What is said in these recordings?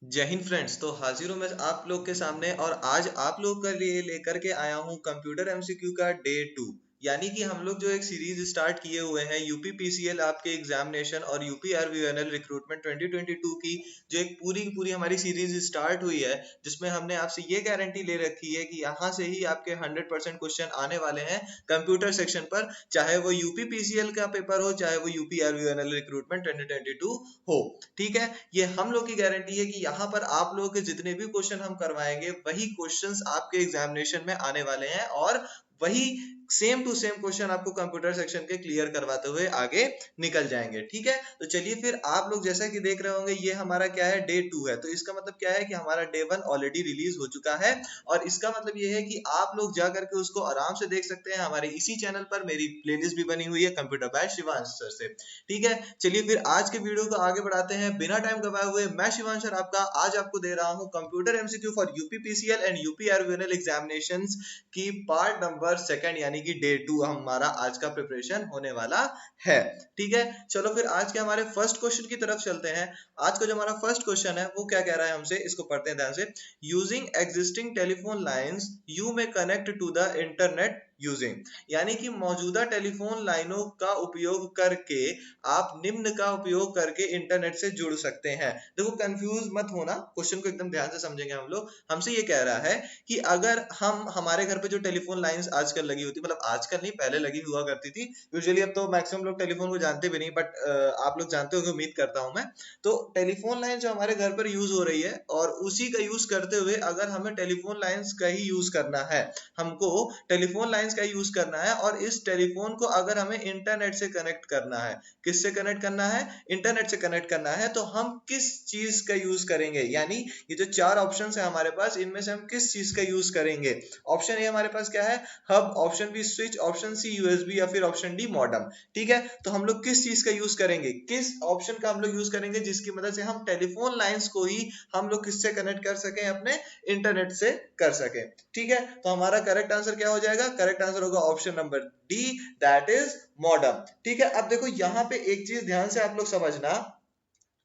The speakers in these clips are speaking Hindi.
जय हिंद फ्रेंड्स। तो हाजिर हूँ मैं आप लोग के सामने और आज आप लोग के लिए लेकर के आया हूँ कंप्यूटर एमसीक्यू का डे 2। यानी कि हम लोग जो एक सीरीज स्टार्ट किए हुए हैं यूपी पीसीएल आपके एग्जामिनेशन और यूपी आरवीएनएल रिक्रूटमेंट 2022 की जो एक पूरी की पूरी हमारी सीरीज स्टार्ट हुई है, जिसमें हमने आपसे ये गारंटी ले रखी है कि यहाँ से ही आपके 100% क्वेश्चन आने वाले हैं कंप्यूटर सेक्शन पर, चाहे वो यूपी पीसीएल का पेपर हो चाहे वो यूपी आरवीएनएल रिक्रूटमेंट 2022 हो। ठीक है, ये हम लोग की गारंटी है कि यहाँ पर आप लोगों के जितने भी क्वेश्चन हम करवाएंगे वही क्वेश्चंस आपके एग्जामिनेशन में आने वाले हैं और वही सेम टू सेम क्वेश्चन आपको कंप्यूटर सेक्शन के क्लियर करवाते हुए आगे निकल जाएंगे। ठीक है, तो चलिए फिर आप लोग जैसा कि देख रहे होंगे ये हमारा क्या है, डे 2 है। तो इसका मतलब क्या है कि हमारा डे 1 ऑलरेडी रिलीज हो चुका है और इसका मतलब ये है कि आप लोग जा करके उसको आराम से देख सकते हैं। हमारे इसी चैनल पर मेरी प्लेलिस्ट भी बनी हुई है कंप्यूटर बाय शिवांश सर से। ठीक है, चलिए फिर आज के वीडियो को आगे बढ़ाते हैं बिना टाइम गवाए हुए। मैं शिवांश सर आपका आज आपको दे रहा हूं computer MCQ for UP PCL and UP RVNL examinations की पार्ट नंबर 2 यानी कि डे 2 हमारा आज का प्रिपरेशन होने वाला है। ठीक है, चलो फिर आज के हमारे फर्स्ट क्वेश्चन की तरफ चलते हैं। आज का जो हमारा फर्स्ट क्वेश्चन है वो क्या कह रहा है हमसे, इसको पढ़ते हैं ध्यान से। Using existing telephone lines you में connect to the internet using, यानी कि मौजूदा टेलीफोन लाइनों का उपयोग करके आप निम्न का उपयोग करके इंटरनेट से जुड़ सकते हैं। देखो कंफ्यूज मत होना, क्वेश्चन को एकदम ध्यान से समझेंगे हम लोग। हमसे ये कह रहा है कि अगर हम हमारे घर पे जो टेलीफोन लाइंस आजकल लगी होती, मतलब आजकल नहीं पहले लगी हुआ करती थी यूजुअली, अब तो मैक्सिमम लोग टेलीफोन को जानते भी नहीं, बट आप लोग जानते हो, उम्मीद करता हूं मैं। तो टेलीफोन लाइन जो हमारे घर पर यूज हो रही है और उसी का यूज करते हुए अगर हमें टेलीफोन लाइंस का ही यूज करना है, हमको टेलीफोन लाइंस का यूज करना है और इस टेलीफोन को अगर हमें इंटरनेट से कनेक्ट करना है, किससे कनेक्ट करना है, इंटरनेट से कनेक्ट करना है, तो हम किस चीज का यूज करेंगे। यानी ये जो 4 ऑप्शन है हमारे पास, इनमें से हम किस चीज का यूज करेंगे। ऑप्शन ए हमारे पास क्या है, hub, option B switch, option C USB या फिर ऑप्शन डी मॉडेम। ठीक है, तो हम लोग किस चीज का यूज करेंगे, किस ऑप्शन का हम लोग यूज करेंगे जिसकी मदद से हम टेलीफोन लाइंस को ही हम लोग किससे कनेक्ट कर सकें, अपने इंटरनेट से कर सकें। ठीक है, तो हमारा करेक्ट आंसर क्या हो जाएगा, करेक्ट आंसर होगा option number D, that is modem. ठीक है, अब देखो यहाँ पे एक चीज ध्यान से आप लोग समझना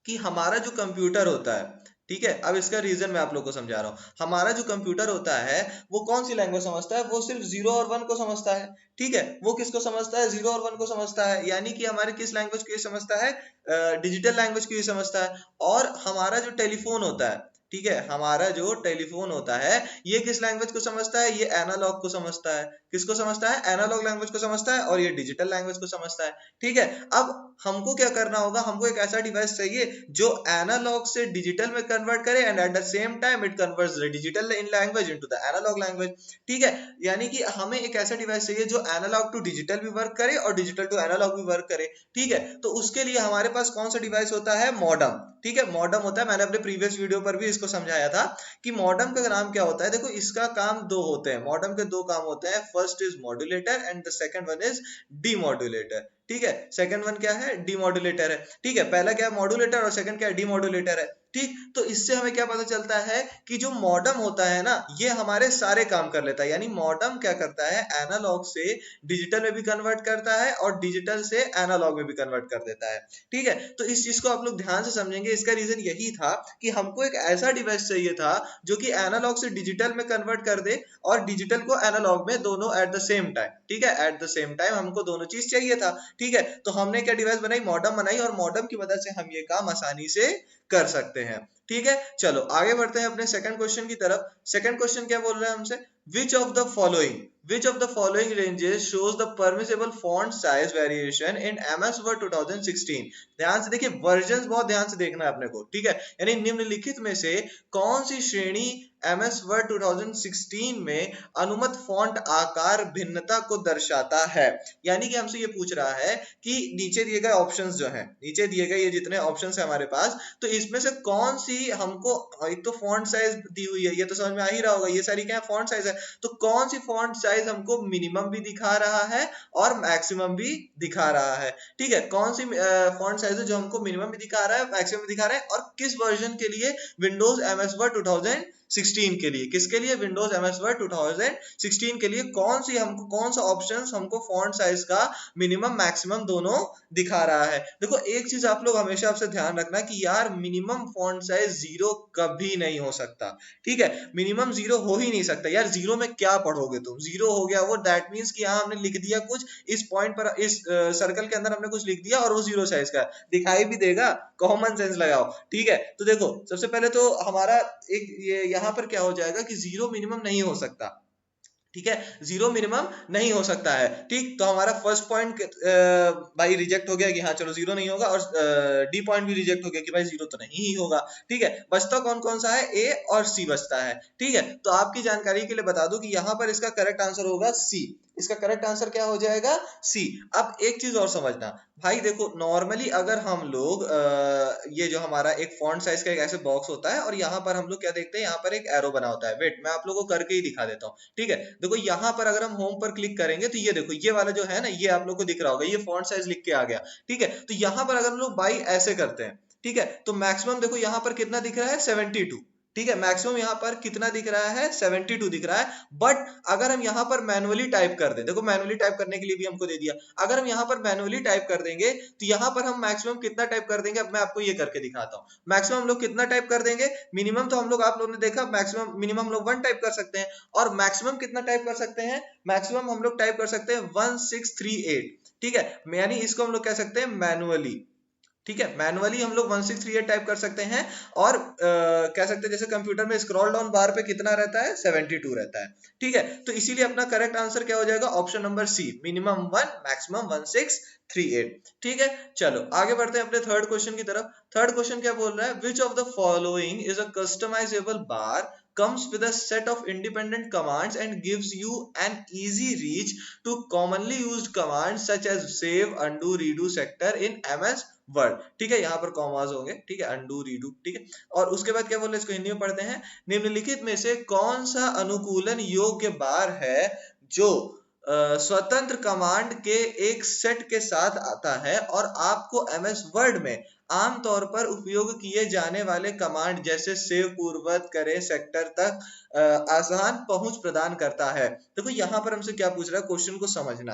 कि हमारा जो कंप्यूटर होता है, ठीक है, अब इसका रीजन मैं आप लोग को समझा रहा हूँ। हमारा जो कंप्यूटर होता है वो कौन सी लैंग्वेज समझता है, वो सिर्फ 0 और 1 को समझता है। ठीक है, वो किसको समझता है, 0 और 1 को समझता है, यानी कि हमारे किस लैंग्वेज को ये समझता है, डिजिटल लैंग्वेज को ये समझता है। और हमारा जो टेलीफोन होता है, ठीक है, हमारा जो टेलीफोन होता है ये किस लैंग्वेज को समझता है, ये एनालॉग को समझता है। किसको समझता है, एनालॉग लैंग्वेज को समझता है, और ये डिजिटल लैंग्वेज को समझता है। ठीक है, अब हमको क्या करना होगा, हमको एक ऐसा डिवाइस चाहिए जो एनालॉग से डिजिटल में कन्वर्ट करे and at the same time it converts the digital in language into the analogue language. ठीक है, यानी कि हमें एक ऐसा डिवाइस चाहिए जो एनालॉग टू डिजिटल भी वर्क करे और डिजिटल टू एनालॉग भी वर्क करे। ठीक है, तो उसके लिए हमारे पास कौन सा डिवाइस होता है, मॉडेम। ठीक है, मॉडेम होता है, मैंने अपने प्रीवियस वीडियो पर भी इसको समझाया था कि मॉडेम का नाम क्या होता है। देखो इसका काम दो होते हैं, मॉडेम के दो काम होते हैं, first is modulator and the second one is demodulator. ठीक है, सेकंड वन क्या है, डीमॉड्यूलेटर है। ठीक है, पहला क्या है, मॉड्यूलेटर, और सेकंड क्या है, डीमॉड्यूलेटर है। ठीक, तो इससे हमें क्या पता चलता है कि जो मॉडेम होता है ना ये हमारे सारे काम कर लेता है। यानी मॉडेम क्या करता है, एनालॉग से डिजिटल में भी कन्वर्ट करता है और डिजिटल से एनालॉग में भी कन्वर्ट कर देता है। ठीक है, तो इस चीज को आप लोग ध्यान से समझेंगे। इसका रीजन यही था कि हमको एक ऐसा डिवाइस चाहिए था जो कि एनालॉग से डिजिटल में कन्वर्ट कर दे और डिजिटल को एनालॉग में, दोनों एट द सेम टाइम। ठीक है, एट द सेम टाइम हमको दोनों चीज चाहिए था। ठीक है, तो हमने क्या डिवाइस बनाई, मॉडेम बनाई, और मॉडेम की मदद से हम ये काम आसानी से कर सकते हैं। ठीक है, चलो आगे बढ़ते हैं अपने सेकंड क्वेश्चन की तरफ। सेकंड क्वेश्चन क्या बोल रहा है हमसे, which of the following ranges shows the permissible font size variation in MS Word 2016। ध्यान से देखिए, वर्जन बहुत ध्यान से देखना है अपने को। ठीक है, यानी निम्नलिखित में से कौन सी श्रेणी MS Word 2016 में अनुमत फॉन्ट आकार भिन्नता को दर्शाता है। यानी कि हमसे ये पूछ रहा है कि नीचे दिए गए ऑप्शंस जो हैं, नीचे दिए गए ये जितने ऑप्शंस है हमारे पास, तो इसमें से कौन सी हमको, एक तो फॉन्ट साइज दी हुई है, ये तो समझ में आ ही रहा होगा, ये सारी क्या है, फॉन्ट साइज है। तो कौन सी फॉन्ट साइज साइज हमको मिनिमम भी दिखा रहा है और मैक्सिमम भी दिखा रहा है। ठीक है, कौन सी फॉन्ट साइज है जो हमको मिनिमम भी दिखा रहा है, मैक्सिमम भी दिखा रहा है, और किस वर्जन के लिए? विंडोज एमएस वर्ड 2016 के लिए। किसके लिए? विंडोज एमएस वर्ड 2016 के लिए कौन सा ऑप्शन हमको फॉन्ट साइज का मिनिमम मैक्सिमम दोनों दिखा रहा है। देखो एक चीज आप लोग हमेशा आपसे ध्यान रखना कि यार मिनिमम फॉन्ट साइज 0 कभी नहीं हो सकता। ठीक है, मिनिमम 0 हो ही नहीं सकता यार। 0 में क्या पढ़ोगे तुम? 0 हो गया वो, दैट मीन्स कि यहाँ हमने लिख दिया कुछ, इस पॉइंट पर, इस सर्कल के अंदर हमने कुछ लिख दिया और वो 0 साइज का दिखाई भी देगा। कॉमन सेंस लगाओ। ठीक है, तो देखो सबसे पहले तो हमारा एक ये यहाँ पर क्या हो जाएगा कि 0 मिनिमम नहीं हो सकता। ठीक है, 0 मिनिमम नहीं हो सकता है। ठीक, तो हमारा फर्स्ट पॉइंट भाई रिजेक्ट हो गया कि हाँ चलो 0 नहीं होगा, और डी पॉइंट भी रिजेक्ट हो गया कि भाई 0 तो नहीं ही होगा। ठीक है, बचता कौन कौन सा है? ए और सी बचता है। ठीक है, तो आपकी जानकारी के लिए बता दूं कि यहाँ पर इसका करेक्ट आंसर होगा सी। इसका करेक्ट आंसर क्या हो जाएगा? सी। अब एक चीज और समझना भाई, देखो नॉर्मली अगर हम लोग ये जो हमारा एक फॉन्ट साइज का एक ऐसे बॉक्स होता है और यहाँ पर हम लोग क्या देखते हैं, यहाँ पर एक एरो बना होता है। वेट, मैं आप लोगों को करके ही दिखा देता हूँ। ठीक है, देखो यहाँ पर अगर हम होम पर क्लिक करेंगे तो ये देखो ये वाला जो है ना, ये आप लोग को दिख रहा होगा, ये फॉन्ट साइज लिख के आ गया। ठीक है, तो यहाँ पर अगर हम लोग बाई ऐसे करते हैं, ठीक है, तो मैक्सिमम देखो यहाँ पर कितना दिख रहा है? 72। ठीक है, मैक्सिमम यहाँ पर कितना दिख रहा है? 72 दिख रहा है। बट अगर हम यहाँ पर मैनुअली टाइप कर दें, देखो मैनुअली टाइप करने के लिए भी हमको दे दिया, अगर हम यहाँ पर मैनुअली टाइप कर देंगे तो यहाँ पर हम मैक्सिमम कितना टाइप कर देंगे? अब मैं आपको ये करके दिखाता हूँ। मैक्सिमम हम लोग कितना टाइप कर देंगे? मिनिमम तो हम लोग, आप लोगों ने देखा मैक्सिमम, मिनिमम हम लोग 1 टाइप कर सकते हैं, और मैक्सिमम कितना टाइप कर सकते हैं? मैक्सिमम हम लोग टाइप कर सकते हैं 1638। ठीक है, यानी इसको हम लोग कह सकते हैं मैनुअली। ठीक है, मैनुअली हम लोग 1638 टाइप कर सकते हैं, और कह सकते हैं जैसे कंप्यूटर में स्क्रॉल डाउन बार पे कितना रहता है? 72 रहता है। ठीक है, तो इसीलिए अपना करेक्ट आंसर क्या हो जाएगा? Option number C, minimum 1 maximum 1638। ठीक है, चलो आगे बढ़ते हैं अपने थर्ड क्वेश्चन की तरफ। थर्ड क्वेश्चन क्या बोल रहा है? Which of the following is a customisable bar comes with a set of independent commands and gives you an easy reach to commonly used commands such as save, undo, redo sector in MS word. ठीक है, यहाँ पर कॉमास होंगे। ठीक है, अंडू, रीडू। ठीक है, और उसके बाद क्या बोल रहे हैं, इसको हिंदी में पढ़ते हैं। निम्नलिखित में से कौन सा अनुकूलन योग्य बार है जो स्वतंत्र कमांड के एक सेट के साथ आता है और आपको एमएस वर्ड में आमतौर पर उपयोग किए जाने वाले कमांड जैसे सेव पूर्ववत करें सेक्टर तक आसान पहुंच प्रदान करता है। देखो यहाँ पर हमसे क्या पूछ रहा है, क्वेश्चन को समझना।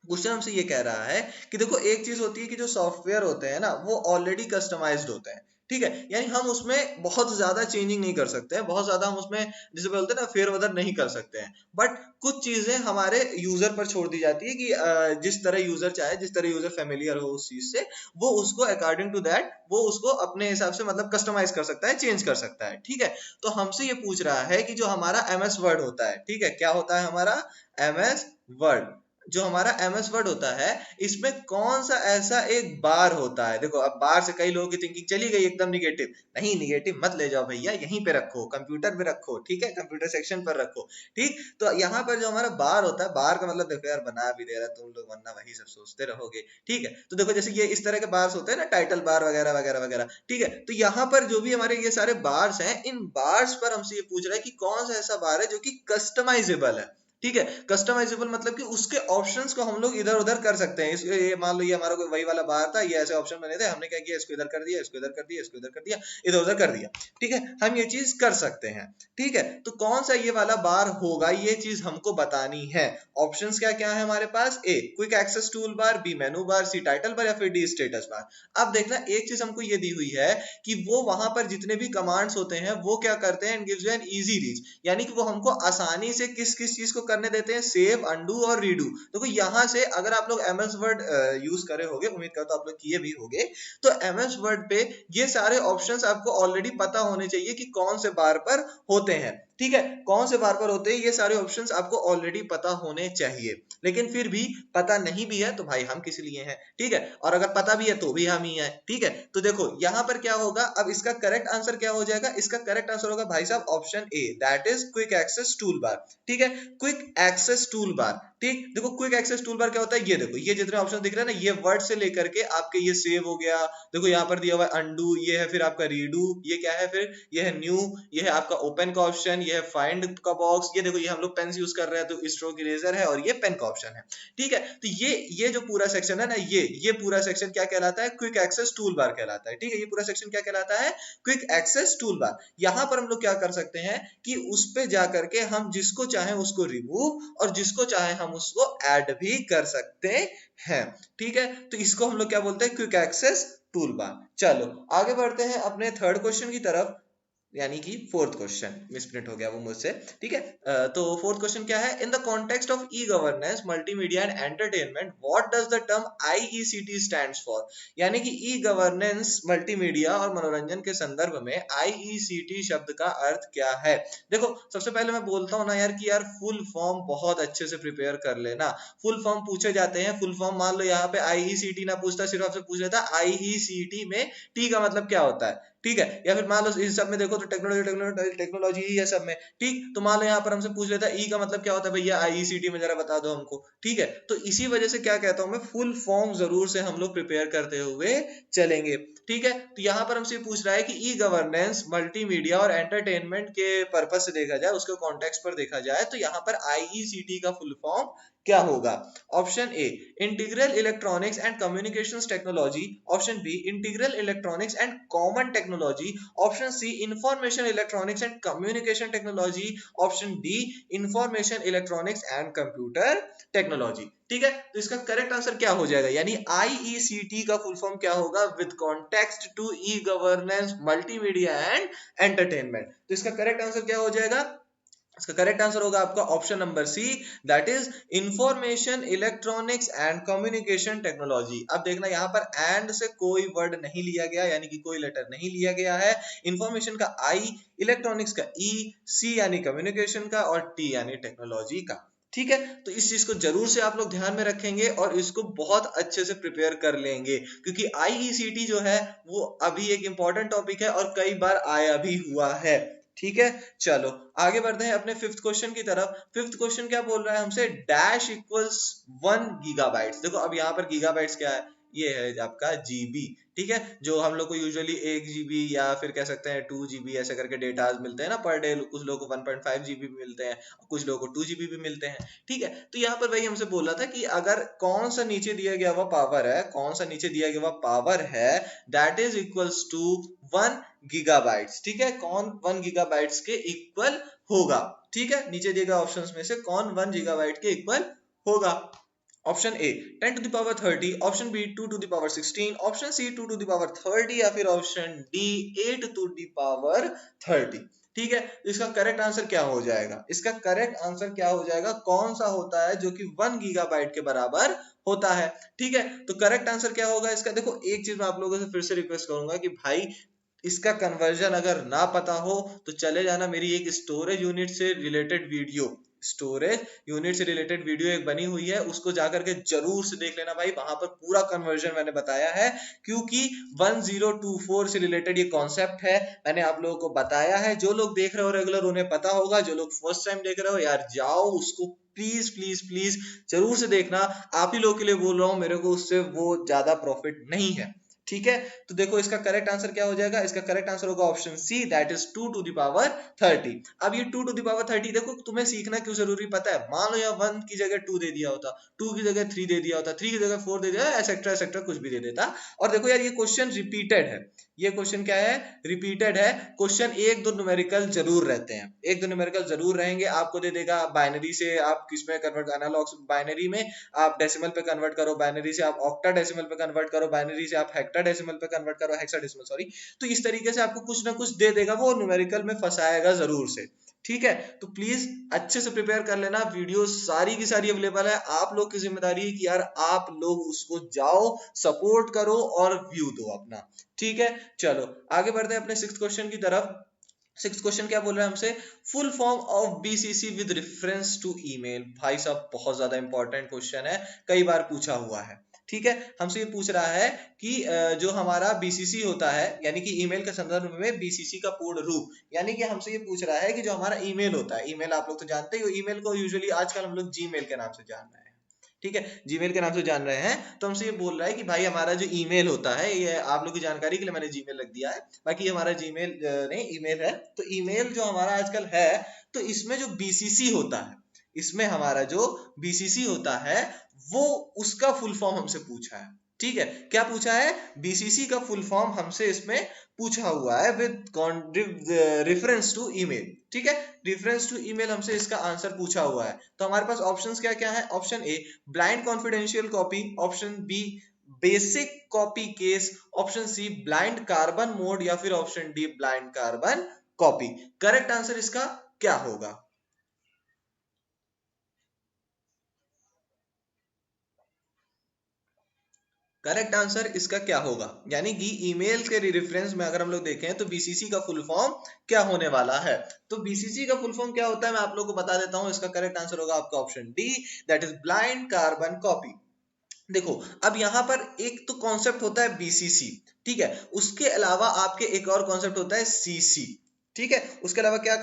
क्वेश्चन हमसे ये कह रहा है कि देखो एक चीज होती है कि जो सॉफ्टवेयर होते हैं ना वो ऑलरेडी कस्टमाइज्ड होते हैं। ठीक है, यानी हम उसमें बहुत ज्यादा चेंजिंग नहीं कर सकते हैं, बहुत ज्यादा हम उसमें जिसे बोलते हैं ना फेरबदल नहीं कर सकते हैं। बट कुछ चीजें हमारे यूजर पर छोड़ दी जाती है कि जिस तरह यूजर चाहे, जिस तरह यूजर फेमिलियर हो उस चीज से, वो उसको अकॉर्डिंग टू दैट वो उसको अपने हिसाब से मतलब कस्टमाइज कर सकता है, चेंज कर सकता है। ठीक है, तो हमसे ये पूछ रहा है कि जो हमारा एमएस वर्ड होता है, ठीक है, क्या होता है हमारा एमएस वर्ड, जो हमारा एमएस वर्ड होता है, इसमें कौन सा ऐसा एक बार होता है? देखो अब बार से कई लोगों की थिंकिंग चली गई एकदम निगेटिव। नहीं, निगेटिव मत ले जाओ भैया, यहीं पे रखो, कंप्यूटर पे रखो। ठीक है, कंप्यूटर सेक्शन पर रखो। ठीक, तो यहाँ पर जो हमारा बार होता है, बार का मतलब देखो यार बना भी दे रहा तुम लोग, वरना वही सब सोचते रहोगे। ठीक है, तो देखो जैसे ये इस तरह के बार्स होते हैं ना, टाइटल बार वगैरह वगैरह वगैरह। ठीक है, तो यहाँ पर जो भी हमारे ये सारे बार्स हैं, इन बार्स पर हमसे ये पूछ रहा है कि कौन सा ऐसा बार है जो कि कस्टमाइजेबल है। ठीक है, कस्टमाइजेबल मतलब कि उसके ऑप्शंस को हम लोग इधर उधर कर सकते हैं। ये मान लो ये हमारा कोई वही वाला बार था, ये ऐसे ऑप्शन बने थे, हमने क्या किया, इसको इधर कर दिया, इसको इधर कर दिया, इसको इधर कर दिया, इधर उधर कर दिया। ठीक है, हम ये चीज कर सकते हैं। ठीक है, तो कौन सा ये वाला बार होगा, ये चीज हमको बतानी है। ऑप्शंस क्या क्या है हमारे पास? A quick access tool bar, B menu bar, C title bar, या फिर डी स्टेटस बार। अब देखना एक चीज हमको ये दी हुई है कि वो वहां पर जितने भी कमांड्स होते हैं वो क्या करते हैं, gives you an easy reach, यानी कि वो हमको आसानी से किस किस चीज को करने देते हैं, सेव, अंडू और रीडू। देखो यहाँ से अगर आप लोग एमएस वर्ड यूज करे होगे, उम्मीद करता हूं आप लोग किए भी होंगे, तो एमएस वर्ड पे ये सारे ऑप्शंस आपको ऑलरेडी पता होने चाहिए कि कौन से बार पर होते हैं। ठीक है, कौन से बार पर होते हैं, ये सारे ऑप्शंस आपको ऑलरेडी पता होने चाहिए। लेकिन फिर भी पता नहीं भी है तो भाई हम किस लिए हैं। ठीक है, और अगर पता भी है तो भी हम ही हैं। ठीक है, तो देखो यहाँ पर क्या होगा, अब इसका करेक्ट आंसर क्या हो जाएगा? इसका करेक्ट आंसर होगा भाई साहब option A, that is quick access tool bar. ठीक है, क्विक एक्सेस टूल बार। ठीक, देखो क्विक एक्सेस टूल बार क्या होता है, ये देखो ये जितने ऑप्शन दिख रहे हैं ना, ये वर्ड से लेकर के आपके ये सेव हो गया, देखो यहाँ पर दिया हुआ है अंडू, ये है फिर आपका रीडू, ये क्या है फिर, ये है न्यू, ये है आपका ओपन का ऑप्शन, ये है फाइंड का बॉक्स, ये देखो ये हम लोग पेन यूज कर रहे हैं तो स्ट्रोक इरेजर है, और ये पेन का ऑप्शन है। ठीक है, तो ये जो पूरा सेक्शन है ना, ये पूरा सेक्शन क्या कहलाता है? क्विक एक्सेस टूल बार कहलाता है। ठीक है, ये पूरा सेक्शन क्या कहलाता है? Quick access tool bar. यहां पर हम लोग क्या कर सकते हैं कि उस पे जाकर के हम जिसको चाहे उसको रिमूव और जिसको चाहे हम उसको ऐड भी कर सकते हैं। ठीक है, तो इसको हम लोग क्या बोलते हैं? Quick access tool bar. चलो आगे बढ़ते हैं अपने थर्ड क्वेश्चन की तरफ, यानी कि फोर्थ क्वेश्चन, मिसप्रिंट हो गया वो मुझसे। ठीक है, तो फोर्थ क्वेश्चन क्या है? In the context of e governance multimedia and entertainment what does the term IECT stands for? यानी कि ई गवर्नेंस मल्टीमीडिया और मनोरंजन के संदर्भ में आईईसीटी शब्द का अर्थ क्या है? देखो सबसे पहले मैं बोलता हूँ ना यार कि यार फुल फॉर्म बहुत अच्छे से प्रिपेयर कर लेना। फुल फॉर्म पूछे जाते हैं, फुल फॉर्म मान लो यहाँ पे आईईसीटी ना पूछता, सिर्फ आपसे पूछ लेता आईईसीटी में टी का मतलब क्या होता है। ठीक है, या फिर मान लो इस सब में देखो तो टेक्नोलॉजी ही है सब में। ठीक, तो मान लो यहाँ पर हमसे पूछ लेता है ई का मतलब क्या होता है भैया आईईसीटी में, जरा बता दो हमको। ठीक है, तो इसी वजह से क्या कहता हूं मैं, फुल फॉर्म जरूर से हम लोग प्रिपेयर करते हुए चलेंगे। ठीक है, तो यहाँ पर हमसे पूछ रहा है कि ई गवर्नेंस मल्टीमीडिया और एंटरटेनमेंट के पर्पज से देखा जाए, उसके कॉन्टेक्स्ट पर देखा जाए, तो यहाँ पर आईईसीटी का फुल फॉर्म क्या होगा? Option A integral electronics and communications technology, option B integral electronics and common technology, option C information electronics and communication technology, option D information electronics and computer technology. ठीक है, तो इसका करेक्ट आंसर क्या हो जाएगा? यानी आईईसीटी का फुल फॉर्म क्या होगा? With context to E governance multimedia and entertainment. तो इसका करेक्ट आंसर क्या हो जाएगा? इसका करेक्ट आंसर होगा आपका option number C, that is information electronics and communication technology. अब देखना यहाँ पर एंड से कोई वर्ड नहीं लिया गया, यानी कि कोई लेटर नहीं लिया गया है। इंफॉर्मेशन का आई, इलेक्ट्रॉनिक्स का ई, सी यानी कम्युनिकेशन का, और टी यानी टेक्नोलॉजी का। ठीक है, तो इस चीज को जरूर से आप लोग ध्यान में रखेंगे और इसको बहुत अच्छे से प्रिपेयर कर लेंगे, क्योंकि आईईसीटी जो है वो अभी एक इंपॉर्टेंट टॉपिक है और कई बार आया भी हुआ है। ठीक है, चलो आगे बढ़ते हैं अपने फिफ्थ क्वेश्चन की तरफ। फिफ्थ क्वेश्चन क्या बोल रहा है हमसे? Dash equals 1 gigabytes. देखो अब यहाँ पर गीगाबाइट्स क्या है? ये है आपका जीबी। ठीक है, जो हम लोग को यूजुअली 1 जीबी या फिर कह सकते हैं 2 जीबी ऐसे करके डेटा मिलते हैं ना पर डे। कुछ लोगों को 1.5 जीबी भी मिलते हैं, कुछ लोगों को 2 जीबी भी मिलते हैं। ठीक है, तो यहाँ पर वही हमसे बोला था कि अगर कौन सा नीचे दिया गया हुआ पावर है, कौन सा नीचे दिया गया हुआ पावर है that is equals to 1 gigabytes. ठीक है, कौन 1 गीगाबाइट्स के इक्वल होगा? ठीक है, नीचे दिए गए ऑप्शंस में से कौन 1 गीगाबाइट के इक्वल होगा? Option A 10 to the power 30, option B 2 to the power 16, option C 2 to the power 30, या फिर option D 8 to the power 30। ठीक है, तो इसका करेक्ट आंसर क्या हो जाएगा? इसका करेक्ट आंसर क्या हो जाएगा? कौन सा होता है जो कि 1 गीगाबाइट के बराबर होता है? ठीक है, तो करेक्ट आंसर क्या होगा इसका? देखो एक चीज मैं आप लोगों से फिर से रिक्वेस्ट करूंगा कि भाई इसका कन्वर्जन अगर ना पता हो तो चले जाना मेरी एक स्टोरेज यूनिट से रिलेटेड वीडियो, स्टोरेज यूनिट से रिलेटेड वीडियो एक बनी हुई है, उसको जाकर के जरूर से देख लेना भाई। वहां पर पूरा कन्वर्जन मैंने बताया है, क्योंकि 1024 से रिलेटेड ये कॉन्सेप्ट है, मैंने आप लोगों को बताया है। जो लोग देख रहे हो रेगुलर उन्हें पता होगा, जो लोग फर्स्ट टाइम देख रहे हो यार जाओ उसको प्लीज प्लीज प्लीज जरूर से देखना। आप ही लोग के लिए बोल रहा हूं, मेरे को उससे वो ज्यादा प्रॉफिट नहीं है। ठीक है, तो देखो इसका करेक्ट आंसर क्या हो जाएगा? इसका करेक्ट आंसर होगा option C, that is 2 to the power 30। अब ये 2 टू द पावर 30 देखो तुम्हें सीखना क्यों जरूरी पता है? मान लो यहाँ 1 की जगह 2 दे दिया होता, 2 की जगह 3 दे दिया होता, 3 की जगह 4 दे दिया, एसेट्रा एसेट्रा कुछ भी दे देता। और देखो यार ये क्वेश्चन रिपीटेड है, ये क्वेश्चन क्या है? रिपीटेड है क्वेश्चन। एक दो न्यूमेरिकल जरूर रहते हैं, एक दो न्यूमेरिकल जरूर रहेंगे। आपको दे देगा बाइनरी से आप किस में कन्वर्ट, एनालॉग बाइनरी में आप डेसिमल पे कन्वर्ट करो, बाइनरी से आप ऑक्टा डेसिमल पे कन्वर्ट करो, बाइनरी से आप हेक्टा डेसिमल पे कन्वर्ट करो, हेक्साडेसिमल सॉरी। तो इस तरीके से आपको कुछ ना कुछ दे देगा, वो न्यूमेरिकल में फंसाएगा जरूर से। ठीक है, तो प्लीज अच्छे से प्रिपेयर कर लेना। वीडियो सारी की सारी अवेलेबल है, आप लोग की जिम्मेदारी है कि यार आप लोग उसको जाओ सपोर्ट करो और व्यू दो अपना। ठीक है, चलो आगे बढ़ते हैं अपने सिक्स्थ क्वेश्चन की तरफ। सिक्स्थ क्वेश्चन क्या बोल रहा है हमसे? Full form of BCC with reference to email. भाई साहब बहुत ज्यादा इंपॉर्टेंट क्वेश्चन है, कई बार पूछा हुआ है। ठीक है, हमसे ये पूछ रहा है कि जो हमारा बीसीसी होता है, यानी कि ईमेल के संदर्भ में बीसीसी का पूर्ण रूप, यानी कि हमसे ये पूछ रहा है कि जो हमारा ईमेल होता है, ईमेल आप लोग तो जानते ही हो, ईमेल को यूजुअली आजकल हम लोग जीमेल के नाम से जान रहे हैं। ठीक है, जीमेल के नाम से जान रहे हैं, तो हमसे ये बोल रहा है कि भाई हमारा जो ईमेल होता है, ये आप लोग की जानकारी के लिए मैंने जीमेल रख दिया है, बाकी हमारा जीमेल नहीं ईमेल है। तो ईमेल जो हमारा आजकल है, तो इसमें जो बीसीसी होता है, इसमें हमारा जो बीसीसी होता है वो उसका फुल फॉर्म हमसे पूछा है। ठीक है, क्या पूछा है? बीसीसी का फुल फॉर्म हमसे इसमें पूछा हुआ है विद रेफरेंस टू ईमेल। ठीक है, रेफरेंस टू ईमेल हमसे इसका आंसर पूछा हुआ है। तो हमारे पास ऑप्शंस क्या क्या है? Option A blind confidential copy, option B basic copy case, option C blind carbon mode, या फिर option D blind carbon copy. Correct answer इसका क्या होगा? करेक्ट आंसर इसका क्या होगा? यानी कि ईमेल के रेफरेंस में अगर हम लोग देखें तो बीसीसी का फुल फॉर्म क्या होने वाला है? तो बीसीसी का फुल फॉर्म क्या होता है मैं आप लोगों को बता देता हूं। इसका करेक्ट आंसर होगा आपका option D, that is blind carbon copy. देखो, अब यहां पर एक तो कॉन्सेप्ट होता है बीसीसी, ठीक है, उसके अलावा आपके एक और कॉन्सेप्ट होता है सीसी। ठीक है, उसके अलावा क्या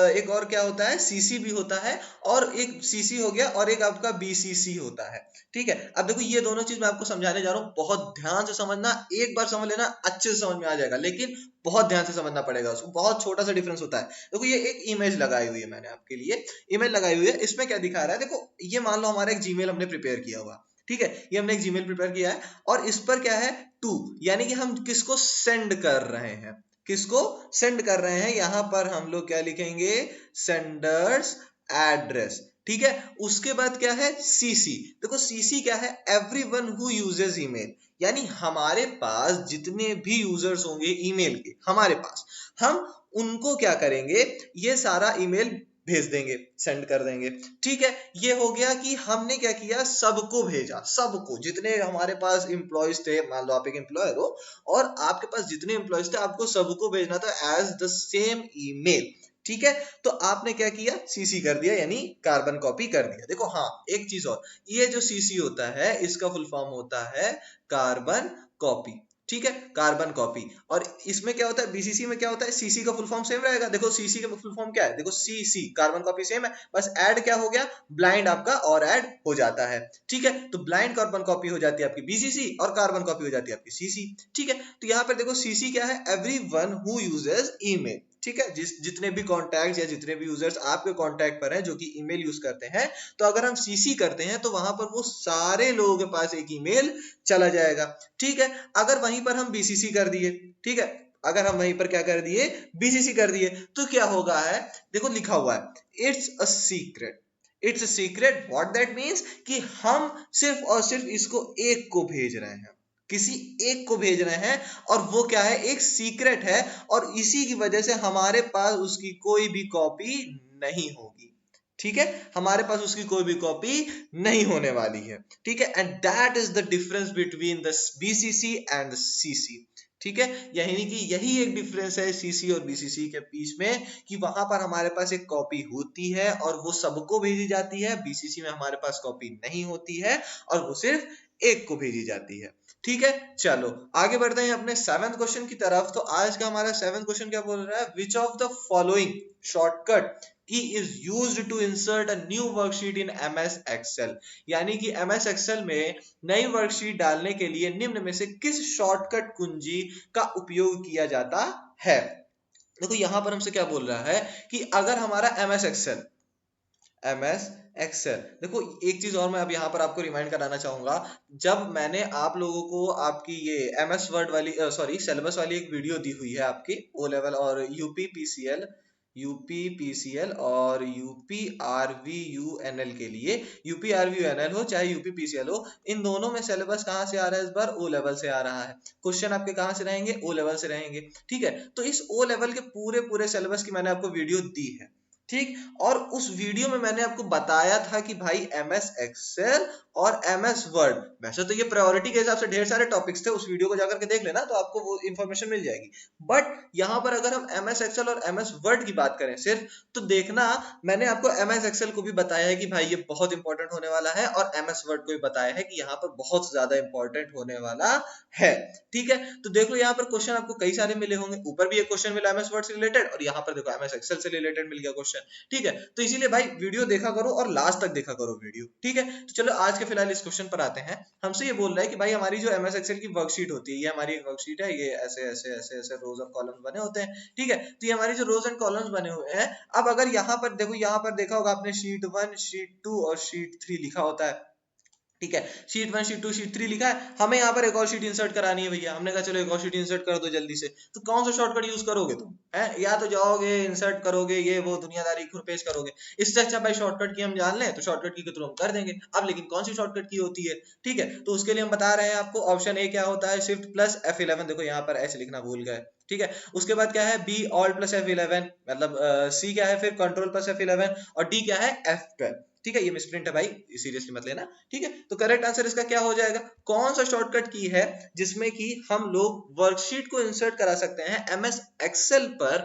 एक और क्या होता है? सीसी भी होता है, और एक सीसी हो गया और एक आपका बीसीसी होता है। ठीक है, अब देखो ये दोनों चीज मैं आपको समझाने जा रहा हूं, बहुत ध्यान से समझना। एक बार समझ लेना अच्छे से समझ में आ जाएगा, लेकिन बहुत ध्यान से समझना पड़ेगा उसको। बहुत छोटा सा डिफरेंस होता है। देखो ये एक इमेज लगाई हुई है मैंने आपके लिए, इमेज लगाई हुई है, इसमें क्या दिखा रहा है? देखो ये मान लो हमारा एक जीमेल हमने प्रिपेयर किया हुआ, ठीक है, ये हमने एक जीमेल प्रिपेयर किया है, और इस पर क्या है? टू, यानी कि हम किसको सेंड कर रहे हैं, किसको सेंड कर रहे हैं। यहां पर हम लोग क्या लिखेंगे? Sender's address. ठीक है, उसके बाद क्या है? सीसी। देखो सीसी क्या है? एवरीवन हु यूजेस ईमेल, यानी हमारे पास जितने भी यूजर्स होंगे ईमेल के, हमारे पास, हम उनको क्या करेंगे? ये सारा ईमेल भेज देंगे, सेंड कर देंगे। ठीक है, ये हो गया कि हमने क्या किया? सबको भेजा, सबको, जितने हमारे पास इंप्लॉयज थे, मान लो आप एक एम्प्लॉयर हो और आपके पास जितने इंप्लॉयज थे, आपको सबको भेजना था एज द सेम ईमेल। ठीक है, तो आपने क्या किया? सीसी कर दिया, यानी कार्बन कॉपी कर दिया। देखो हाँ, एक चीज और, ये जो सीसी होता है इसका फुल फॉर्म होता है कार्बन कॉपी। ठीक है, कार्बन कॉपी। और इसमें क्या होता है? बीसीसी में क्या होता है? सीसी का फुल फॉर्म सेम रहेगा। देखो सीसी का फुल फॉर्म क्या है? देखो सीसी, कार्बन कॉपी सेम है, बस ऐड क्या हो गया? ब्लाइंड आपका और ऐड हो जाता है। ठीक है, तो ब्लाइंड कार्बन कॉपी हो जाती है आपकी बीसीसी, और कार्बन कॉपी हो जाती है आपकी सीसी। ठीक है, तो यहाँ पर देखो सीसी क्या है? Everyone who uses email. ठीक है, जितने भी कॉन्टैक्ट या जितने भी यूजर्स आपके कॉन्टैक्ट पर हैं जो कि ईमेल यूज करते हैं, तो अगर हम सीसी करते हैं तो वहां पर वो सारे लोगों के पास एक ईमेल चला जाएगा। ठीक है, अगर वहीं पर हम बीसीसी कर दिए, ठीक है, अगर हम वहीं पर क्या कर दिए? बीसीसी कर दिए, तो क्या होगा है? देखो लिखा हुआ है it's a secret. It's a secret, what that means कि हम सिर्फ और सिर्फ इसको एक को भेज रहे हैं, किसी एक को भेज रहे हैं, और वो क्या है? एक सीक्रेट है, और इसी की वजह से हमारे पास उसकी कोई भी कॉपी नहीं होगी। ठीक है, हमारे पास उसकी कोई भी कॉपी नहीं होने वाली है। ठीक है, and that is the difference between the BCC and CC. ठीक है, यानी कि यही एक डिफरेंस है सीसी और बीसीसी के बीच में, कि वहां पर हमारे पास एक कॉपी होती है और वो सबको भेजी जाती है, बीसीसी में हमारे पास कॉपी नहीं होती है और वो सिर्फ एक को भेजी जाती है। ठीक है, चलो आगे बढ़ते हैं अपने सेवेंथ क्वेश्चन की तरफ। तो आज का हमारा सेवेंथ क्वेश्चन क्या बोल रहा है? Which of the following shortcut key is used to insert a new worksheet in MS Excel, यानी कि एमएस एक्सेल में नई वर्कशीट डालने के लिए निम्न में से किस शॉर्टकट कुंजी का उपयोग किया जाता है? देखो यहां पर हमसे क्या बोल रहा है कि अगर हमारा एमएस एक्सेल, देखो एक चीज और मैं अब यहाँ पर आपको रिमाइंड कराना चाहूंगा। जब मैंने आप लोगों को आपकी ये एमएस वर्ड वाली सॉरी सिलेबस वाली एक वीडियो दी हुई है आपकी ओ लेवल और यूपी पीसीएल और यूपीआरवीयूएनएल के लिए, यूपीआरवीयूएनएल हो चाहे यूपीपीसीएल हो, इन दोनों में सिलेबस कहाँ से आ रहा है? इस बार ओ लेवल से आ रहा है। क्वेश्चन आपके कहाँ से रहेंगे? ओ लेवल से रहेंगे। ठीक है, तो इस ओ लेवल के पूरे पूरे सिलेबस की मैंने आपको वीडियो दी है। ठीक, और उस वीडियो में मैंने आपको बताया था कि भाई एमएस एक्सेल और एमएस वर्ड वैसे तो ये प्रायोरिटी के हिसाब से ढेर सारे टॉपिक्स थे, उस वीडियो को जाकर के देख लेना तो आपको वो इन्फॉर्मेशन मिल जाएगी। बट यहाँ पर अगर हम एमएस एक्सेल और एमएस वर्ड की बात करें सिर्फ, तो देखना मैंने आपको एमएस एक्सेल को भी बताया है कि भाई ये बहुत इंपॉर्टेंट होने वाला है, और एमएस वर्ड को भी बताया है कि यहाँ पर बहुत ज्यादा इंपॉर्टेंट होने वाला है। ठीक है, तो देख लो यहाँ पर क्वेश्चन आपको कई सारे मिले होंगे, ऊपर भी एक क्वेश्चन मिला एमएस वर्ड से रिलेटेड, और यहाँ पर देखो एमएस एक्सेल से रिलेटेड मिल गया क्वेश्चन। ठीक है, तो इसीलिए भाई वीडियो देखा करो और लास्ट तक देखा करो वीडियो। ठीक है, तो चलो आज के फिलहाल इस क्वेश्चन पर आते हैं। हमसे ये बोल रहा है कि भाई हमारी जो एमएस एक्सेल की वर्कशीट होती है, ये हमारी एक वर्कशीट है, ये ऐसे ऐसे ऐसे ऐसे रोज और कॉलम्स बने होते हैं। ठीक है, तो ये हमारी जो रोज एंड कॉलम्स बने हुए हैं। अब अगर यहाँ पर देखो, यहाँ पर देखा होगा आपने शीट 1, शीट 2 और शीट 3 लिखा होता है। ठीक है, शीट 1, शीट 2, शीट 3 लिखा है, हमें यहाँ पर एक और शीट इंसर्ट करानी है भैया। हमने कहा चलो एक और शीट इंसर्ट कर दो जल्दी से। तो कौन सा शॉर्टकट यूज करोगे तुम? है, या तो जाओगे इंसर्ट करोगे, ये वो दुनियादारी खुरपेश करोगे। इससे अच्छा भाई शॉर्टकट की हम जान लें, तो शॉर्टकट की के थ्रू हम कर देंगे। अब लेकिन कौन सी शॉर्टकट की होती है? ठीक है, तो उसके लिए हम बता रहे हैं आपको। ऑप्शन ए क्या होता है? Shift plus F11। देखो यहाँ पर एच लिखना भूल गए। ठीक है, उसके बाद क्या है? बी ऑल्ट प्लस F11, मतलब सी क्या है फिर? कंट्रोल प्लस F11, और डी क्या है? F12। ठीक है, ये मिसप्रिंट है भाई, सीरियसली मत लेना। ठीक है, तो करेक्ट आंसर इसका क्या हो जाएगा? कौन सा शॉर्टकट की है जिसमें कि हम लोग वर्कशीट को इंसर्ट करा सकते हैं एमएस एक्सेल पर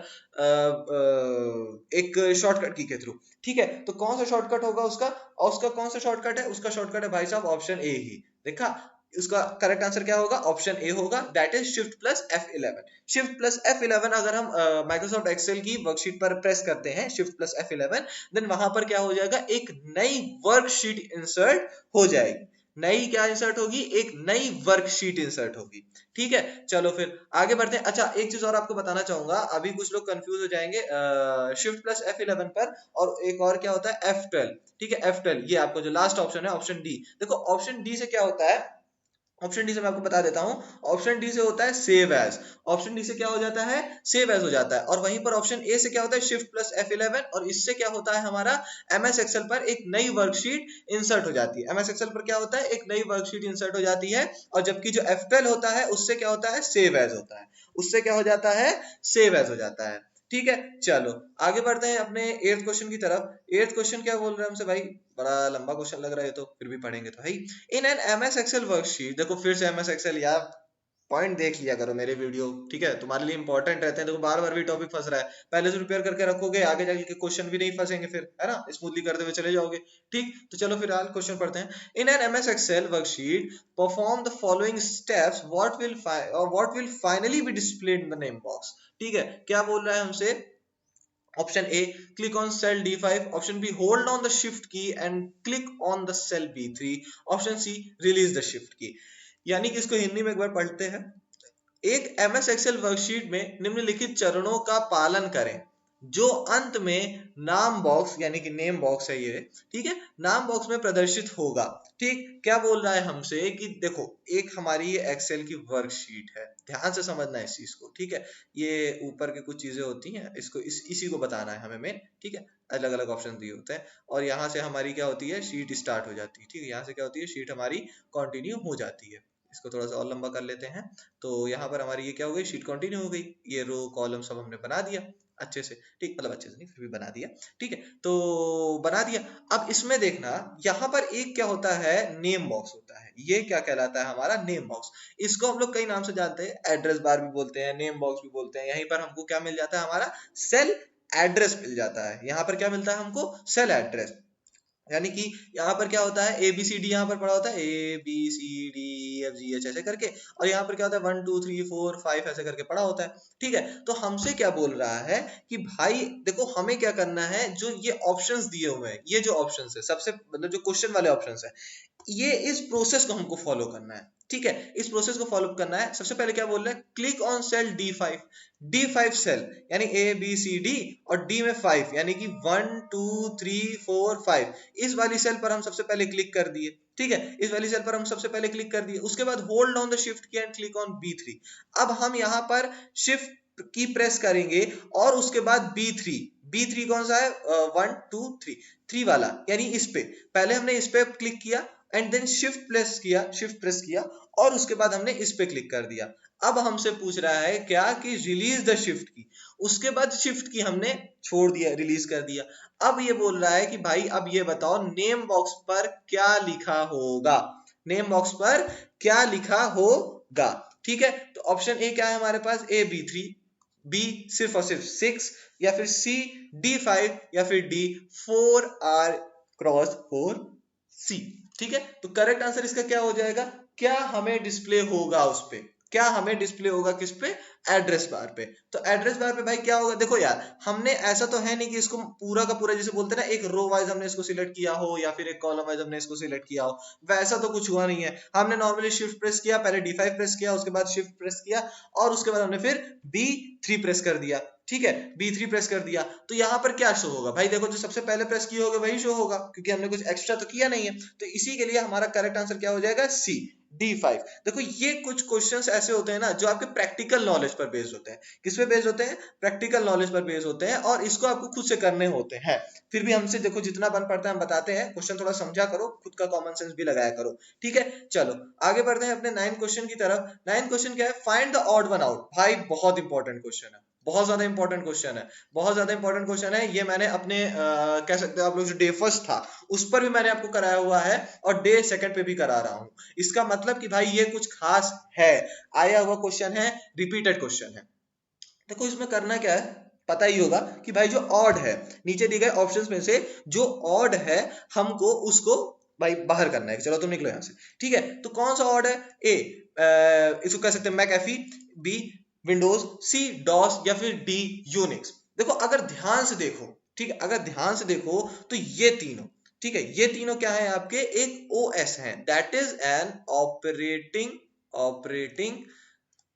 एक शॉर्टकट की के थ्रू? ठीक है, तो कौन सा शॉर्टकट होगा उसका? और उसका कौन सा शॉर्टकट है? उसका शॉर्टकट है भाई साहब ऑप्शन ए ही। देखा, उसका करेक्ट आंसर क्या होगा? ऑप्शन ए होगा, that is shift plus F11। Shift plus F11 अगर हम माइक्रोसॉफ्ट एक्सेल की वर्कशीट पर प्रेस करते हैं, शिफ्ट प्लस F11, देन वहां पर क्या हो जाएगा? एक नई वर्कशीट इंसर्ट हो जाएगी। नई क्या इंसर्ट होगी? एक नई वर्कशीट इंसर्ट होगी। ठीक है, चलो फिर आगे बढ़ते हैं। अच्छा, एक चीज और आपको बताना चाहूंगा, अभी कुछ लोग कंफ्यूज हो जाएंगे शिफ्ट प्लस F11 पर, और एक और क्या होता है? F12। ठीक है, F12 ये आपको जो लास्ट ऑप्शन है, ऑप्शन डी। देखो ऑप्शन डी से क्या होता है? ऑप्शन डी से मैं आपको बता देता हूं। ऑप्शन डी से होता है सेव एज। ऑप्शन डी से क्या हो जाता है? सेव एज हो जाता है। और वहीं पर ऑप्शन ए से क्या होता है? शिफ्ट प्लस F11, और इससे क्या होता है? हमारा एमएस एक्सेल पर एक नई वर्कशीट इंसर्ट हो जाती है। एमएस एक्सेल पर क्या होता है? एक नई वर्कशीट इंसर्ट हो जाती है। और जबकि जो F12 होता है उससे क्या होता है? सेव एज होता है। उससे क्या हो जाता है? सेव एज हो जाता है। ठीक है, चलो आगे बढ़ते हैं अपने 8th क्वेश्चन की तरफ। 8th क्वेश्चन क्या बोल रहे हैं हमसे भाई? बड़ा लंबा क्वेश्चन लग रहा है, तो फिर भी पढ़ेंगे तो है। In an MS Excel worksheet, देखो फिर से एमएस एक्सेल यार, पॉइंट देख लिया करो मेरे वीडियो। ठीक है, तुम्हारे लिए इंपॉर्टेंट रहते हैं। देखो बार बार भी टॉपिक फंस रहा है, पहले से प्रिपेयर करके रखोगे, आगे जाके क्वेश्चन भी नहीं फंसेंगे फिर, है ना? स्मूथली करते हुए चले जाओगे। ठीक, तो चलो फिर क्वेश्चन पढ़ते हैं। In an MS Excel worksheet perform the following steps, what will finally be displayed in the name box. ठीक है, क्या बोल रहा है हमसे? Option A, click on cell D5। Option B, hold on the shift key and click on the cell B3। Option C, release the shift key. यानी कि इसको हिंदी में एक बार पढ़ते हैं। एक एमएस एक्सेल वर्कशीट में निम्नलिखित चरणों का पालन करें, जो अंत में नाम बॉक्स, यानी कि नेम बॉक्स है ये, ठीक है, नाम बॉक्स में प्रदर्शित होगा। ठीक, क्या बोल रहा है हमसे कि देखो एक हमारी ये एक्सेल की वर्कशीट है, ध्यान से समझना है इस चीज को। ठीक है, ये ऊपर की कुछ चीजें होती हैं, इसको इसी को बताना है हमें मेन। ठीक है, अलग अलग ऑप्शन दिए होते हैं, और यहाँ से हमारी क्या होती है? शीट स्टार्ट हो जाती है। ठीक है, यहाँ से क्या होती है? शीट हमारी कंटिन्यू हो जाती है। इसको थोड़ा सा और लंबा कर लेते हैं। तो यहाँ पर हमारी ये क्या हो गई? शीट कंटिन्यू हो गई। ये रो कॉलम सब हमने बना दिया अच्छे से। ठीक, मतलब अच्छे से नहीं, फिर भी बना दिया। ठीक है, तो बना दिया। अब इसमें देखना, यहाँ पर एक क्या होता है? नेम बॉक्स होता है। ये क्या कहलाता है? हमारा नेम बॉक्स। इसको हम लोग कई नाम से जानते हैं, एड्रेस बार भी बोलते हैं, नेम बॉक्स भी बोलते हैं। यहीं पर हमको क्या मिल जाता है? हमारा सेल एड्रेस मिल जाता है। यहाँ पर क्या मिलता है हमको? Cell address. यानी कि यहाँ पर क्या होता है? ABCD यहाँ पर पड़ा होता है, ABCDEFGH ऐसे करके, और यहाँ पर क्या होता है? 1 2 3 4 5 ऐसे करके पड़ा होता है। ठीक है, तो हमसे क्या बोल रहा है कि भाई देखो हमें क्या करना है? जो ये ऑप्शंस दिए हुए हैं, ये जो ऑप्शंस है, सबसे मतलब जो क्वेश्चन वाले ऑप्शंस है, ये इस प्रोसेस को हमको फॉलो करना है। ठीक है, इस प्रोसेस को फॉलो करना है। सबसे पहले क्या बोल रहे हैं? Click on cell D5। D5 cell, यानी ABCD और D में 5, यानी कि 1 2 3 4 5, इस वाली सेल पर हम सबसे पहले क्लिक कर दिए। ठीक है, इस वाली सेल पर हम सबसे पहले क्लिक कर दिए। उसके बाद hold on the shift key and click on B3। अब हम यहाँ पर शिफ्ट की प्रेस करेंगे, और उसके बाद B3 कौन सा है? 1 2 3 वाला, यानी इस पे पहले हमने इस पे क्लिक किया, एंड देन शिफ्ट प्रेस किया, और उसके बाद हमने इस पे क्लिक कर दिया। अब हमसे पूछ रहा है क्या? कि रिलीज द शिफ्ट की। उसके बाद शिफ्ट की हमने छोड़ दिया, रिलीज कर दिया। अब ये बोल रहा है कि भाई अब ये बताओ नेम बॉक्स पर क्या लिखा होगा? नेम बॉक्स पर क्या लिखा होगा। ठीक है, तो ऑप्शन ए क्या है हमारे पास, ए B3, बी सिर्फ और सिर्फ 6, या फिर सी D5, या फिर डी 4R×4C। ठीक है, तो करेक्ट आंसर इसका क्या हो जाएगा, क्या हमें डिस्प्ले होगा उस पे, क्या हमें डिस्प्ले होगा किस पे, एड्रेस बार पे। तो एड्रेस बार पे भाई क्या होगा, देखो यार हमने ऐसा तो है नहीं कि इसको पूरा का पूरा जैसे बोलते हैं ना एक रो वाइज हमने इसको सिलेक्ट किया हो या फिर एक कॉलम वाइज हमने इसको सिलेक्ट किया हो, वैसा तो कुछ हुआ नहीं है। हमने नॉर्मली शिफ्ट प्रेस किया, पहले D5 प्रेस किया, उसके बाद शिफ्ट प्रेस किया, और उसके बाद हमने फिर B3 प्रेस कर दिया। ठीक है, B3 प्रेस कर दिया, तो यहाँ पर क्या शो होगा भाई, देखो जो सबसे पहले प्रेस किए होगे वही शो होगा, क्योंकि हमने कुछ एक्स्ट्रा तो किया नहीं है। तो इसी के लिए हमारा करेक्ट आंसर क्या हो जाएगा, सी D5। देखो ये कुछ क्वेश्चंस ऐसे होते हैं ना जो आपके प्रैक्टिकल नॉलेज पर बेस्ड होते हैं। किस पे बेस्ड होते हैं, प्रैक्टिकल नॉलेज पर बेस्ड होते हैं, और इसको आपको खुद से करने होते हैं। फिर भी हमसे देखो जितना बन पड़ता है हम बताते हैं, क्वेश्चन थोड़ा समझा करो, खुद का कॉमन सेंस भी लगाया करो। ठीक है, चलो आगे बढ़ते हैं अपने 9 क्वेश्चन की तरफ। 9 क्वेश्चन क्या है, find the odd one out. भाई बहुत इंपॉर्टेंट क्वेश्चन है, बहुत ज्यादा इंपॉर्टेंट क्वेश्चन है, बहुत ज्यादा इंपॉर्टेंट क्वेश्चन है। ये मैंने अपने कह सकते हो आप लोग जो डे फर्स्ट था उस पर भी मैंने आपको कराया हुआ है, और डे सेकंड पे भी करा रहा हूं। इसका मतलब कि भाई ये कुछ खास है, आया हुआ क्वेश्चन है, रिपीटेड क्वेश्चन है। देखो इसमें करना क्या है, पता ही होगा कि भाई जो ऑड है, नीचे दिए गए ऑप्शंस में से जो ऑड है हमको उसको भाई बाहर करना है। चलो तुम निकलो यहां से। ठीक है, तो कौन सा ऑड है, ए इसको कह सकते हैं मैकएफी, बी विंडोज, सी डॉस, या फिर डी यूनिक्स। देखो अगर ध्यान से देखो, ठीक है, अगर ध्यान से देखो तो ये तीनों, ठीक है, ये तीनों क्या है आपके, एक ओएस है, that is an operating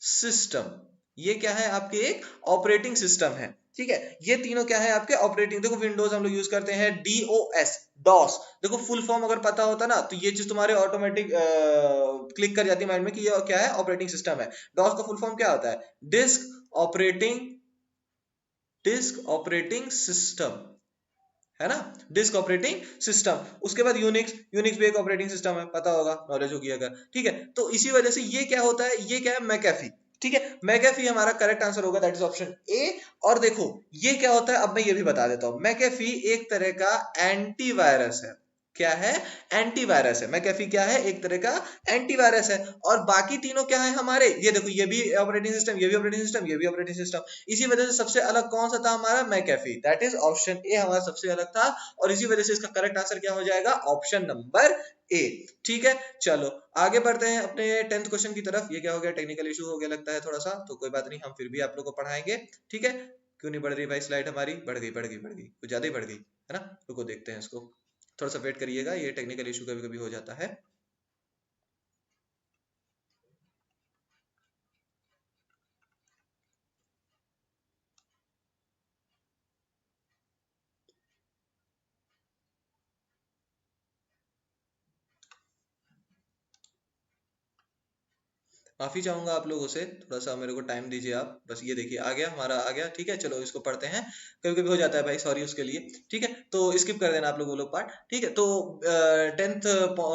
system. ये क्या है आपके, एक ऑपरेटिंग सिस्टम है। ठीक है, ये तीनों क्या है आपके ऑपरेटिंग। देखो विंडोज हम लोग यूज करते हैं डीओएस, डॉस। देखो फुल फॉर्म अगर पता होता ना तो ये चीज तुम्हारे ऑटोमेटिक क्लिक कर जाती माइंड में कि ये क्या है, ऑपरेटिंग सिस्टम है। डॉस का फुल फॉर्म क्या होता है, डिस्क ऑपरेटिंग सिस्टम, है ना, डिस्क ऑपरेटिंग सिस्टम। उसके बाद यूनिक्स, यूनिक्स भी एक ऑपरेटिंग सिस्टम है, पता होगा, नॉलेज होगी अगर। ठीक है, तो इसी वजह से ये क्या होता है, ये क्या है, मैकेफी। ठीक है, मैकेफी हमारा करेक्ट आंसर होगा, दैट इज ऑप्शन ए। और देखो ये क्या होता है, अब मैं ये भी बता देता हूं, मैकेफी एक तरह का एंटीवायरस है। क्या है, एंटीवायरस है। मैकेफी क्या है, एक तरह का एंटीवायरस है। और बाकी तीनों क्या है हमारे, ये देखो ये भी ऑपरेटिंग सिस्टम, ये भी ऑपरेटिंग सिस्टम, ये भी ऑपरेटिंग सिस्टम। इसी वजह से सबसे अलग कौन सा था हमारा, McAfee, that is option A हमारा सबसे अलग था। और इसी वजह से इसका करेक्ट आंसर क्या हो जाएगा, ऑप्शन नंबर ए। ठीक है, चलो आगे बढ़ते हैं अपने 10th क्वेश्चन की तरफ। ये क्या हो गया, टेक्निकल इशू हो गया लगता है थोड़ा सा, तो कोई बात नहीं, हम फिर भी आप लोग को पढ़ाएंगे। ठीक है, क्यों नहीं बढ़ रही भाई स्लाइड हमारी, बढ़ गई बढ़ गई बढ़ गई, कुछ ज्यादा ही बढ़ गई है ना। रुको देखते हैं इसको, थोड़ा सा वेट करिएगा, ये टेक्निकल इशू कभी कभी हो जाता है। माफी चाहूंगा आप लोगों से, थोड़ा सा मेरे को टाइम दीजिए आप। बस ये देखिए आ गया, हमारा आ गया। ठीक है, चलो इसको पढ़ते हैं, कभी कभी हो जाता है भाई, सॉरी उसके लिए। ठीक है, तो स्किप कर देना आप लोग वो लोग पार्ट। ठीक है, तो 10th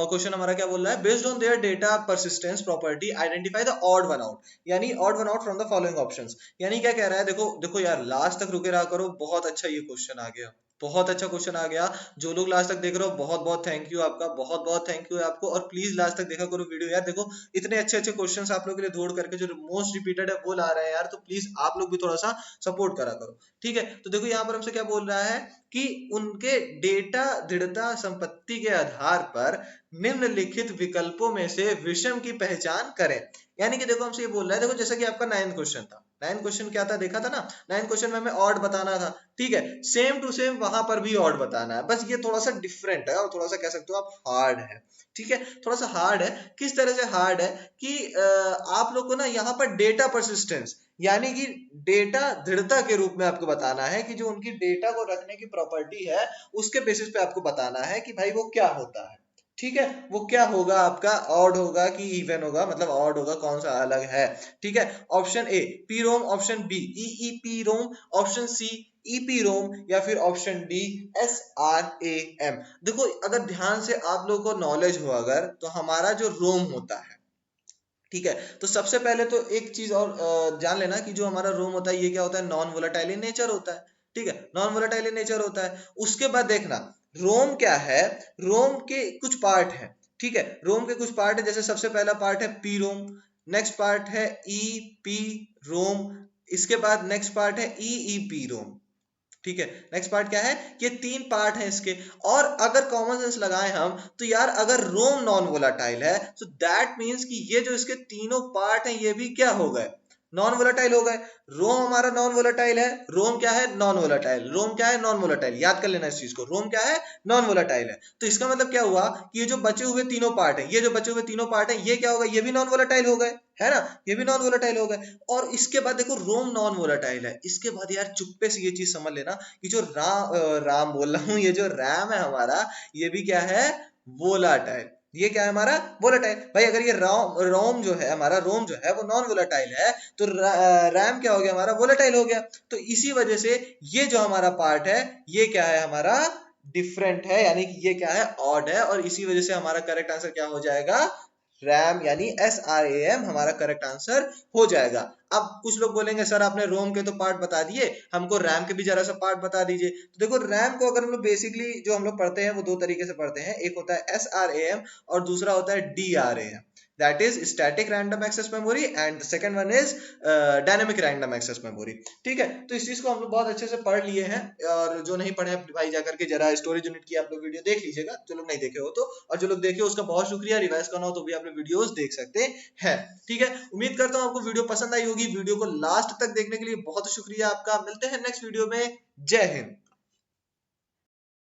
क्वेश्चन हमारा क्या बोल रहा है, based on their data persistence property identify the odd one out, यानी odd one out from the following options. यानी क्या कह रहा है, देखो देखो यार लास्ट तक रुके रहा करो, बहुत अच्छा ये क्वेश्चन आ गया, बहुत अच्छा क्वेश्चन आ गया। जो लोग लास्ट तक देख रहे हो बहुत बहुत थैंक यू आपका, बहुत बहुत थैंक यू आपको। और प्लीज लास्ट तक देखा करो वीडियो यार, देखो इतने अच्छे अच्छे क्वेश्चंस आप लोगों के लिए ढूंढ करके जो मोस्ट रिपीटेड है वो ला रहे हैं यार, तो प्लीज आप लोग भी थोड़ा सा सपोर्ट करा करो। ठीक है, तो देखो यहाँ पर हमसे क्या बोल रहा है कि उनके डेटा दृढ़ता संपत्ति के आधार पर निम्नलिखित विकल्पों में से विषम की पहचान करें। यानी कि देखो हमसे ये बोल रहा है, देखो जैसा कि आपका 9th क्वेश्चन था, 9th क्वेश्चन क्या था देखा था ना, 9th क्वेश्चन में हमें ऑड बताना था। ठीक है, सेम टू सेम वहां पर भी ऑड बताना है, बस ये थोड़ा सा डिफरेंट है और थोड़ा सा कह सकते हो आप हार्ड है। ठीक है, थोड़ा सा हार्ड है। किस तरह से हार्ड है कि आप लोग को ना यहाँ पर डेटा परसिस्टेंस यानी कि डेटा दृढ़ता के रूप में आपको बताना है कि जो उनकी डेटा को रखने की प्रॉपर्टी है उसके बेसिस पे आपको बताना है कि भाई वो क्या होता है। ठीक है, वो क्या होगा आपका, ऑड होगा कि इवन होगा, मतलब ऑड होगा, कौन सा अलग है। ठीक है, option A P ROM, option B EEP ROM, option C EP ROM, या फिर ऑप्शन डी SRAM। देखो अगर ध्यान से आप लोगों को नॉलेज हो अगर, तो हमारा जो रोम होता है, ठीक है, तो सबसे पहले तो एक चीज और जान लेना कि जो हमारा रोम होता है ये क्या होता है, नॉन वोलेटाइल इन नेचर होता है। ठीक है, नॉन वोलेटाइल इन नेचर होता है। उसके बाद देखना रोम क्या है, रोम के कुछ पार्ट हैं। ठीक है। रोम के कुछ पार्ट है, जैसे सबसे पहला पार्ट है पी रोम, नेक्स्ट पार्ट है ई पी रोम, इसके बाद नेक्स्ट पार्ट है ई पी रोम। ठीक है, नेक्स्ट पार्ट क्या है, ये 3 पार्ट है इसके। और अगर कॉमन सेंस लगाएं हम तो यार अगर रोम नॉन वोलाटाइल है तो दैट मींस कि ये जो इसके तीनों पार्ट हैं ये भी क्या हो गए, नॉन वोलाटाइल हो गए। रोम हमारा नॉन वोलाटाइल है, रोम क्या है, नॉन वोलाटाइल, रोम क्या है, नॉन वोलाटाइल, याद कर लेना इस चीज को, रोम क्या है, नॉन वोलाटाइल है। तो इसका मतलब क्या हुआ कि ये जो बचे हुए तीनों पार्ट है, ये जो बचे हुए तीनों पार्ट है ये क्या होगा, ये भी नॉन वोलाटाइल हो गए, है ना, ये भी नॉन वोलाटाइल हो गए। और इसके बाद देखो रोम नॉन वोलाटाइल है, इसके बाद यार चुप्पे से ये चीज समझ लेना कि जो राम बोल रहा हूँ, ये जो रैम है हमारा, ये भी क्या है, वोलाटाइल। ये क्या है हमारा, वोलाटाइल। भाई अगर ये रोम जो है हमारा, रोम जो है वो नॉन वोलाटाइल है तो रैम क्या हो गया हमारा, वोलाटाइल हो गया। तो इसी वजह से ये जो हमारा पार्ट है ये क्या है हमारा, डिफरेंट है, यानी कि ये क्या है, ऑड है। और इसी वजह से हमारा करेक्ट आंसर क्या हो जाएगा, रैम, यानी SRAM हमारा करेक्ट आंसर हो जाएगा। अब कुछ लोग बोलेंगे सर आपने रोम के तो पार्ट बता दिए, हमको रैम के भी जरा सा पार्ट बता दीजिए। तो देखो रैम को अगर हम लोग बेसिकली जो हम लोग पढ़ते हैं वो 2 तरीके से पढ़ते हैं, एक होता है SRAM और दूसरा होता है DRAM, that is static random access memory and the second one is dynamic random access memory। ठीक है, तो इस चीज को हम लोग बहुत अच्छे से पढ़ लिए हैं। और जो नहीं पढ़े भाई जाकर के जरा स्टोरेज यूनिट की आप लोग वीडियो देख लीजिएगा, जो लोग नहीं देखे हो तो, और जो लोग देखे हो उसका बहुत शुक्रिया, रिवाइज करना हो तो भी आप लोग वीडियोस देख सकते हैं। ठीक है, उम्मीद करता हूँ आपको वीडियो पसंद आई होगी। वीडियो को लास्ट तक देखने के लिए बहुत शुक्रिया आपका। मिलते हैं नेक्स्ट वीडियो में। जय हिंद।